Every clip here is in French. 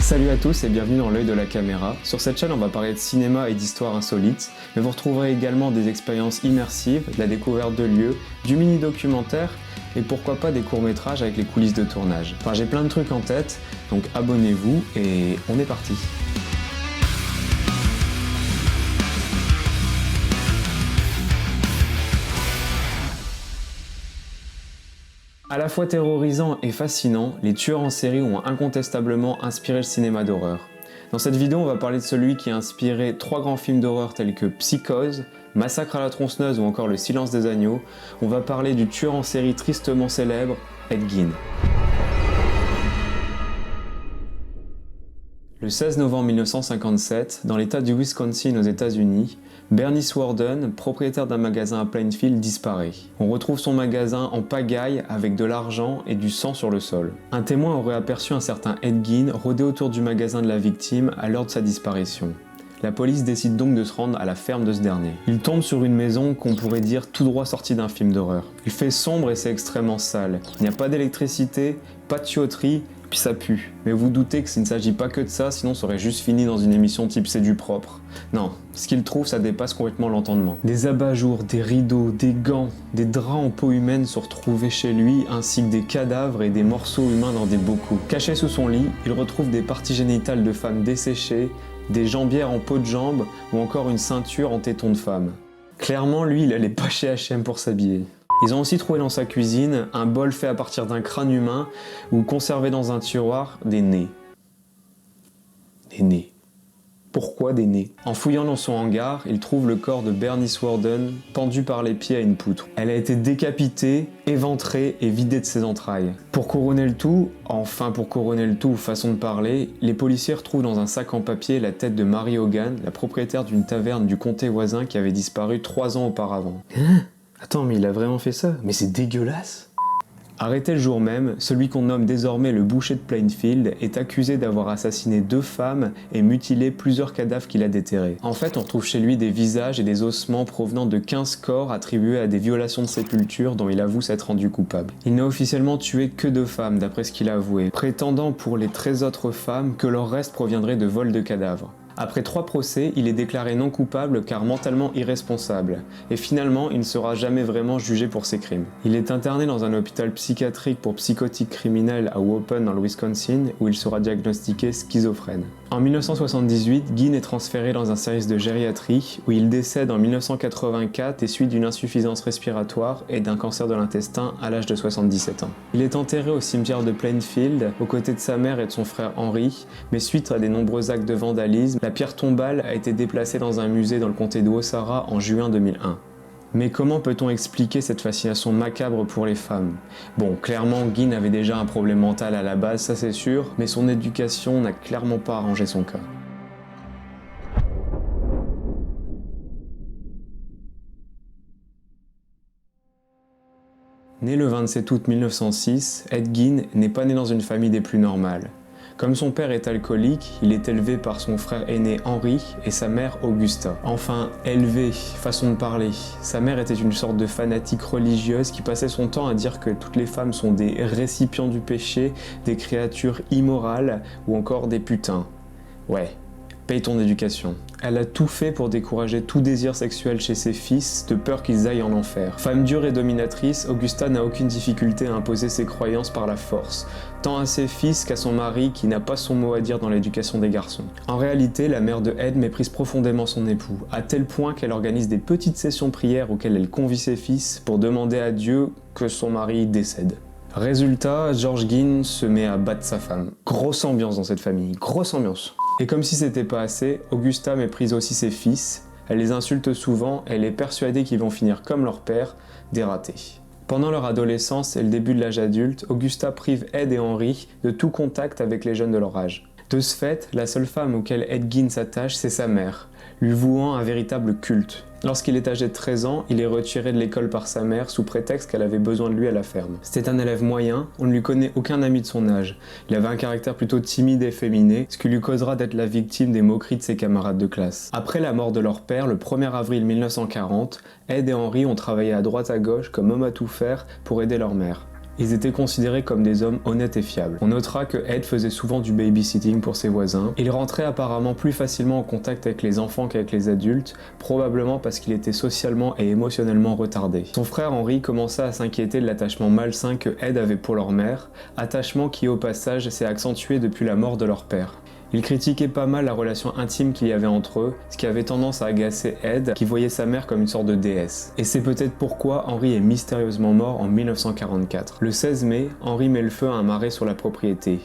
Salut à tous et bienvenue dans l'œil de la caméra. Sur cette chaîne, on va parler de cinéma et d'histoires insolites, mais vous retrouverez également des expériences immersives, de la découverte de lieux, du mini-documentaire et pourquoi pas des courts-métrages avec les coulisses de tournage. Enfin, j'ai plein de trucs en tête, donc abonnez-vous et on est parti. À la fois terrorisant et fascinant, les tueurs en série ont incontestablement inspiré le cinéma d'horreur. Dans cette vidéo, on va parler de celui qui a inspiré 3 grands films d'horreur tels que Psychose, Massacre à la tronçonneuse ou encore Le Silence des agneaux. On va parler du tueur en série tristement célèbre, Ed Gein. Le 16 novembre 1957, dans l'état du Wisconsin aux États-Unis, Bernice Worden, propriétaire d'un magasin à Plainfield, disparaît. On retrouve son magasin en pagaille avec de l'argent et du sang sur le sol. Un témoin aurait aperçu un certain Ed Gein rôder autour du magasin de la victime à l'heure de sa disparition. La police décide donc de se rendre à la ferme de ce dernier. Il tombe sur une maison qu'on pourrait dire tout droit sortie d'un film d'horreur. Il fait sombre et c'est extrêmement sale. Il n'y a pas d'électricité, pas de tuyauterie, puis ça pue. Mais vous doutez que s'il ne s'agit pas que de ça, sinon ça aurait juste fini dans une émission type C'est du propre. Non, ce qu'il trouve, ça dépasse complètement l'entendement. Des abat-jours, des rideaux, des gants, des draps en peau humaine sont retrouvés chez lui, ainsi que des cadavres et des morceaux humains dans des bocaux. Caché sous son lit, il retrouve des parties génitales de femmes desséchées, des jambières en peau de jambe ou encore une ceinture en téton de femme. Clairement, lui, il allait pas chez H&M pour s'habiller. Ils ont aussi trouvé dans sa cuisine un bol fait à partir d'un crâne humain ou conservé dans un tiroir des nez. Des nez. Pourquoi des nez? En fouillant dans son hangar, ils trouvent le corps de Bernice Worden pendu par les pieds à une poutre. Elle a été décapitée, éventrée et vidée de ses entrailles. Pour couronner le tout, façon de parler, les policiers retrouvent dans un sac en papier la tête de Mary Hogan, la propriétaire d'une taverne du comté voisin qui avait disparu 3 ans auparavant. Attends, mais il a vraiment fait ça? Mais c'est dégueulasse! Arrêté le jour même, celui qu'on nomme désormais le boucher de Plainfield est accusé d'avoir assassiné 2 femmes et mutilé plusieurs cadavres qu'il a déterrés. En fait, on retrouve chez lui des visages et des ossements provenant de 15 corps attribués à des violations de sépulture dont il avoue s'être rendu coupable. Il n'a officiellement tué que 2 femmes, d'après ce qu'il a avoué, prétendant pour les 13 autres femmes que leur reste proviendrait de vol de cadavres. Après 3 procès, il est déclaré non coupable car mentalement irresponsable, et finalement il ne sera jamais vraiment jugé pour ses crimes. Il est interné dans un hôpital psychiatrique pour psychotiques criminels à Waupun dans le Wisconsin, où il sera diagnostiqué schizophrène. En 1978, Gein est transféré dans un service de gériatrie, où il décède en 1984 des suites d'une insuffisance respiratoire et d'un cancer de l'intestin à l'âge de 77 ans. Il est enterré au cimetière de Plainfield, aux côtés de sa mère et de son frère Henry, mais suite à des nombreux actes de vandalisme, la pierre tombale a été déplacée dans un musée dans le comté de Osara en juin 2001. Mais comment peut-on expliquer cette fascination macabre pour les femmes? Bon, clairement, Gein avait déjà un problème mental à la base, ça c'est sûr, mais son éducation n'a clairement pas arrangé son cas. Né le 27 août 1906, Ed Gein n'est pas né dans une famille des plus normales. Comme son père est alcoolique, il est élevé par son frère aîné Henry et sa mère Augusta. Enfin, élevé, façon de parler. Sa mère était une sorte de fanatique religieuse qui passait son temps à dire que toutes les femmes sont des récipients du péché, des créatures immorales ou encore des putains. Ouais, paye ton éducation. Elle a tout fait pour décourager tout désir sexuel chez ses fils, de peur qu'ils aillent en enfer. Femme dure et dominatrice, Augusta n'a aucune difficulté à imposer ses croyances par la force, tant à ses fils qu'à son mari qui n'a pas son mot à dire dans l'éducation des garçons. En réalité, la mère de Ed méprise profondément son époux, à tel point qu'elle organise des petites sessions prières auxquelles elle convie ses fils pour demander à Dieu que son mari décède. Résultat, George Gein se met à battre sa femme. Grosse ambiance dans cette famille, grosse ambiance. Et comme si c'était pas assez, Augusta méprise aussi ses fils, elle les insulte souvent et elle est persuadée qu'ils vont finir comme leur père, des ratés. Pendant leur adolescence et le début de l'âge adulte, Augusta prive Ed et Henry de tout contact avec les jeunes de leur âge. De ce fait, la seule femme auquel Ed Gein s'attache, c'est sa mère, lui vouant un véritable culte. Lorsqu'il est âgé de 13 ans, il est retiré de l'école par sa mère sous prétexte qu'elle avait besoin de lui à la ferme. C'était un élève moyen, on ne lui connaît aucun ami de son âge. Il avait un caractère plutôt timide et efféminé, ce qui lui causera d'être la victime des moqueries de ses camarades de classe. Après la mort de leur père, le 1er avril 1940, Ed et Henry ont travaillé à droite à gauche comme homme à tout faire pour aider leur mère. Ils étaient considérés comme des hommes honnêtes et fiables. On notera que Ed faisait souvent du babysitting pour ses voisins. Il rentrait apparemment plus facilement en contact avec les enfants qu'avec les adultes, probablement parce qu'il était socialement et émotionnellement retardé. Son frère Henry commença à s'inquiéter de l'attachement malsain que Ed avait pour leur mère, attachement qui au passage s'est accentué depuis la mort de leur père. Il critiquait pas mal la relation intime qu'il y avait entre eux, ce qui avait tendance à agacer Ed, qui voyait sa mère comme une sorte de déesse. Et c'est peut-être pourquoi Henry est mystérieusement mort en 1944. Le 16 mai, Henry met le feu à un marais sur la propriété.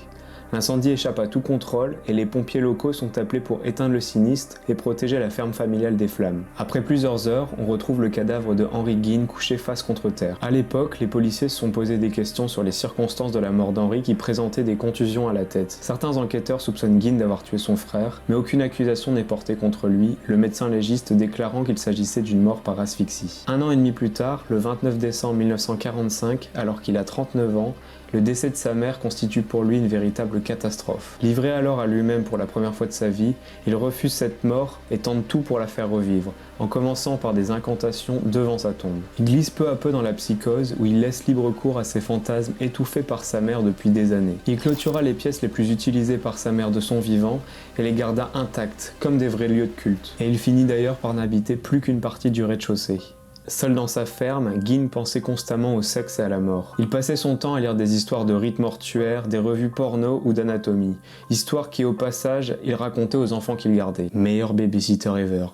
L'incendie échappe à tout contrôle et les pompiers locaux sont appelés pour éteindre le sinistre et protéger la ferme familiale des flammes. Après plusieurs heures, on retrouve le cadavre de Henry Gein couché face contre terre. À l'époque, les policiers se sont posé des questions sur les circonstances de la mort d'Henry qui présentait des contusions à la tête. Certains enquêteurs soupçonnent Gein d'avoir tué son frère, mais aucune accusation n'est portée contre lui, le médecin légiste déclarant qu'il s'agissait d'une mort par asphyxie. Un an et demi plus tard, le 29 décembre 1945, alors qu'il a 39 ans, le décès de sa mère constitue pour lui une véritable catastrophe. Livré alors à lui-même pour la première fois de sa vie, il refuse cette mort et tente tout pour la faire revivre, en commençant par des incantations devant sa tombe. Il glisse peu à peu dans la psychose où il laisse libre cours à ses fantasmes étouffés par sa mère depuis des années. Il clôtura les pièces les plus utilisées par sa mère de son vivant et les garda intactes, comme des vrais lieux de culte. Et il finit d'ailleurs par n'habiter plus qu'une partie du rez-de-chaussée. Seul dans sa ferme, Gein pensait constamment au sexe et à la mort. Il passait son temps à lire des histoires de rites mortuaires, des revues porno ou d'anatomie. Histoires qui, au passage, il racontait aux enfants qu'il gardait. Meilleur babysitter ever.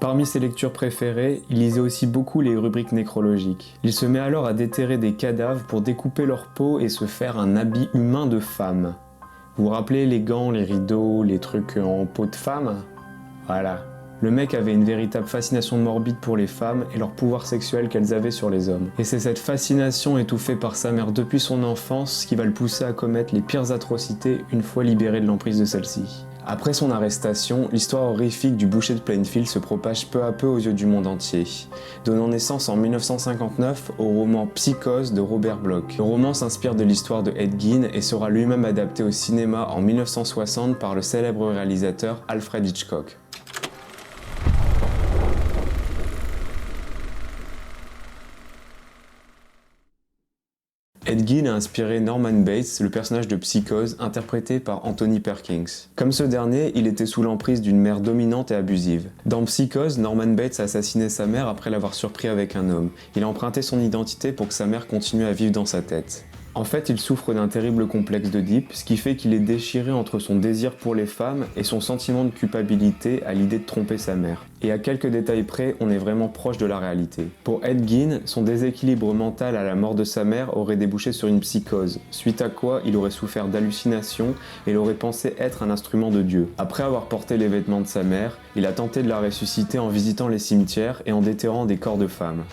Parmi ses lectures préférées, il lisait aussi beaucoup les rubriques nécrologiques. Il se met alors à déterrer des cadavres pour découper leur peau et se faire un habit humain de femme. Vous vous rappelez les gants, les rideaux, les trucs en peau de femme ? Voilà. Le mec avait une véritable fascination morbide pour les femmes et leur pouvoir sexuel qu'elles avaient sur les hommes. Et c'est cette fascination étouffée par sa mère depuis son enfance qui va le pousser à commettre les pires atrocités une fois libéré de l'emprise de celle-ci. Après son arrestation, l'histoire horrifique du boucher de Plainfield se propage peu à peu aux yeux du monde entier, donnant naissance en 1959 au roman Psychose de Robert Bloch. Le roman s'inspire de l'histoire de Ed Gein et sera lui-même adapté au cinéma en 1960 par le célèbre réalisateur Alfred Hitchcock. Ed Gein a inspiré Norman Bates, le personnage de Psychose, interprété par Anthony Perkins. Comme ce dernier, il était sous l'emprise d'une mère dominante et abusive. Dans Psychose, Norman Bates a assassiné sa mère après l'avoir surpris avec un homme. Il a emprunté son identité pour que sa mère continue à vivre dans sa tête. En fait, il souffre d'un terrible complexe d'Oedipe, ce qui fait qu'il est déchiré entre son désir pour les femmes et son sentiment de culpabilité à l'idée de tromper sa mère. Et à quelques détails près, on est vraiment proche de la réalité. Pour Ed Gein, son déséquilibre mental à la mort de sa mère aurait débouché sur une psychose, suite à quoi il aurait souffert d'hallucinations et il aurait pensé être un instrument de Dieu. Après avoir porté les vêtements de sa mère, il a tenté de la ressusciter en visitant les cimetières et en déterrant des corps de femmes.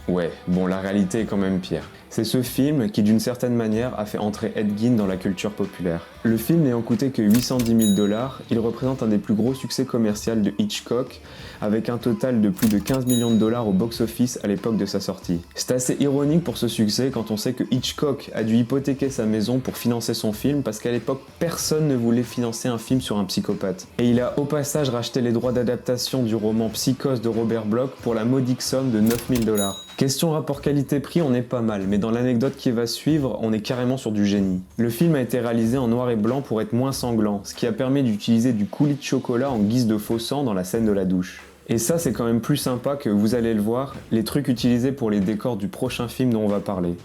Ouais, bon, la réalité est quand même pire. C'est ce film qui, d'une certaine manière, a fait entrer Ed Gein dans la culture populaire. Le film n'ayant coûté que 810 000 $, il représente un des plus gros succès commerciaux de Hitchcock, avec un total de plus de 15 millions de $ au box-office à l'époque de sa sortie. C'est assez ironique pour ce succès quand on sait que Hitchcock a dû hypothéquer sa maison pour financer son film, parce qu'à l'époque, personne ne voulait financer un film sur un psychopathe. Et il a au passage racheté les droits d'adaptation du roman Psychose de Robert Bloch pour la modique somme de 9 000 $. Question rapport qualité-prix, on est pas mal, mais dans l'anecdote qui va suivre, on est carrément sur du génie. Le film a été réalisé en noir et blanc pour être moins sanglant, ce qui a permis d'utiliser du coulis de chocolat en guise de faux sang dans la scène de la douche. Et ça, c'est quand même plus sympa que, vous allez le voir, les trucs utilisés pour les décors du prochain film dont on va parler.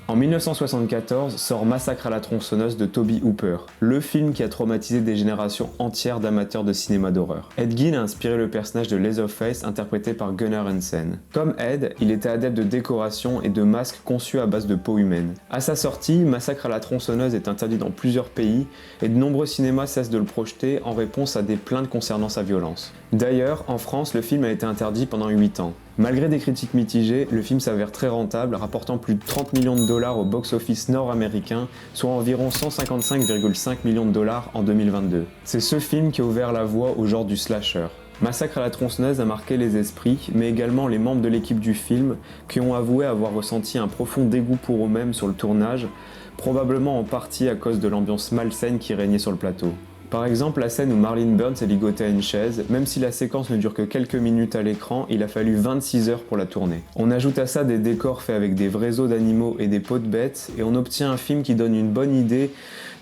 En 1974 sort Massacre à la tronçonneuse de Tobe Hooper, le film qui a traumatisé des générations entières d'amateurs de cinéma d'horreur. Ed Gein a inspiré le personnage de Leatherface interprété par Gunnar Hansen. Comme Ed, il était adepte de décoration et de masques conçus à base de peau humaine. À sa sortie, Massacre à la tronçonneuse est interdit dans plusieurs pays et de nombreux cinémas cessent de le projeter en réponse à des plaintes concernant sa violence. D'ailleurs, en France, le film a été interdit pendant 8 ans. Malgré des critiques mitigées, le film s'avère très rentable, rapportant plus de 30 millions de $ au box-office nord-américain, soit environ 155,5 millions de $ en 2022. C'est ce film qui a ouvert la voie au genre du slasher. Massacre à la tronçonneuse a marqué les esprits, mais également les membres de l'équipe du film, qui ont avoué avoir ressenti un profond dégoût pour eux-mêmes sur le tournage, probablement en partie à cause de l'ambiance malsaine qui régnait sur le plateau. Par exemple, la scène où Marlene Burns est ligotée à une chaise, même si la séquence ne dure que quelques minutes à l'écran, il a fallu 26 heures pour la tourner. On ajoute à ça des décors faits avec des vrais os d'animaux et des peaux de bêtes, et on obtient un film qui donne une bonne idée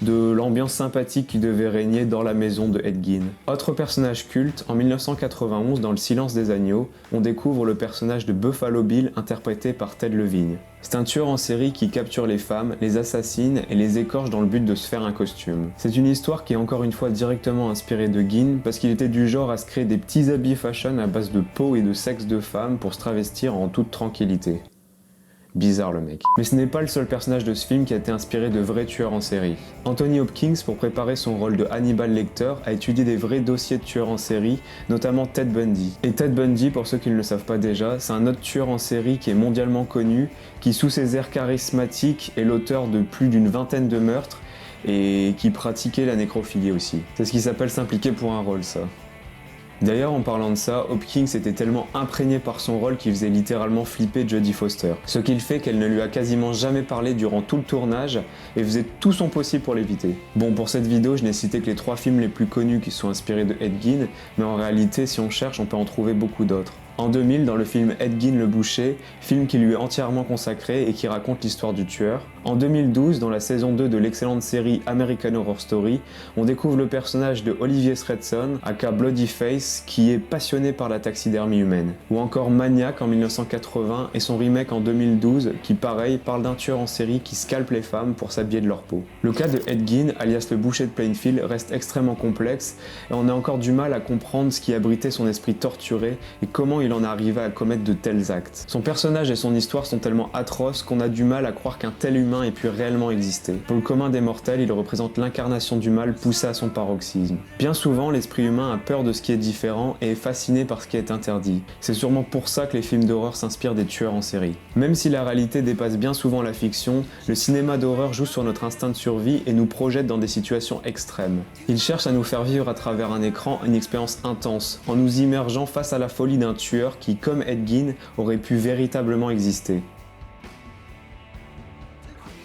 de l'ambiance sympathique qui devait régner dans la maison de Ed Gein. Autre personnage culte, en 1991, dans Le Silence des agneaux, on découvre le personnage de Buffalo Bill interprété par Ted Levine. C'est un tueur en série qui capture les femmes, les assassine et les écorche dans le but de se faire un costume. C'est une histoire qui est encore une fois directement inspirée de Gein parce qu'il était du genre à se créer des petits habits fashion à base de peau et de sexe de femmes pour se travestir en toute tranquillité. Bizarre le mec. Mais ce n'est pas le seul personnage de ce film qui a été inspiré de vrais tueurs en série. Anthony Hopkins, pour préparer son rôle de Hannibal Lecter, a étudié des vrais dossiers de tueurs en série, notamment Ted Bundy. Et Ted Bundy, pour ceux qui ne le savent pas déjà, c'est un autre tueur en série qui est mondialement connu, qui sous ses airs charismatiques est l'auteur de plus d'une vingtaine de meurtres et qui pratiquait la nécrophilie aussi. C'est ce qui s'appelle s'impliquer pour un rôle, ça. D'ailleurs, en parlant de ça, Hopkins était tellement imprégné par son rôle qu'il faisait littéralement flipper Jodie Foster. Ce qu'il fait qu'elle ne lui a quasiment jamais parlé durant tout le tournage et faisait tout son possible pour l'éviter. Bon, pour cette vidéo, je n'ai cité que les 3 films les plus connus qui sont inspirés de Ed Gein, mais en réalité, si on cherche, on peut en trouver beaucoup d'autres. En 2000, dans le film Ed Gein le boucher, film qui lui est entièrement consacré et qui raconte l'histoire du tueur. En 2012, dans la saison 2 de l'excellente série American Horror Story, on découvre le personnage de Olivier Stretson, aka Bloodyface, qui est passionné par la taxidermie humaine. Ou encore Maniac en 1980 et son remake en 2012, qui pareil parle d'un tueur en série qui scalpe les femmes pour s'habiller de leur peau. Le cas de Ed Gein, alias le boucher de Plainfield, reste extrêmement complexe et on a encore du mal à comprendre ce qui abritait son esprit torturé et comment il en arrivait à commettre de tels actes. Son personnage et son histoire sont tellement atroces qu'on a du mal à croire qu'un tel humain ait pu réellement exister. Pour le commun des mortels, il représente l'incarnation du mal poussé à son paroxysme. Bien souvent, l'esprit humain a peur de ce qui est différent et est fasciné par ce qui est interdit. C'est sûrement pour ça que les films d'horreur s'inspirent des tueurs en série. Même si la réalité dépasse bien souvent la fiction, le cinéma d'horreur joue sur notre instinct de survie et nous projette dans des situations extrêmes. Il cherche à nous faire vivre à travers un écran une expérience intense, en nous immergeant face à la folie d'un tueur qui, comme Ed Gein, aurait pu véritablement exister.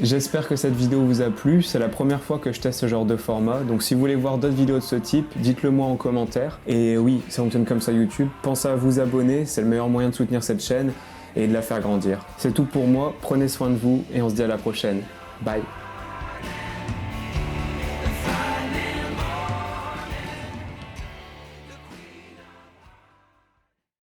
J'espère que cette vidéo vous a plu, c'est la première fois que je teste ce genre de format, donc si vous voulez voir d'autres vidéos de ce type, dites-le moi en commentaire. Et oui, ça fonctionne comme ça YouTube, pensez à vous abonner, c'est le meilleur moyen de soutenir cette chaîne et de la faire grandir. C'est tout pour moi, prenez soin de vous et on se dit à la prochaine. Bye.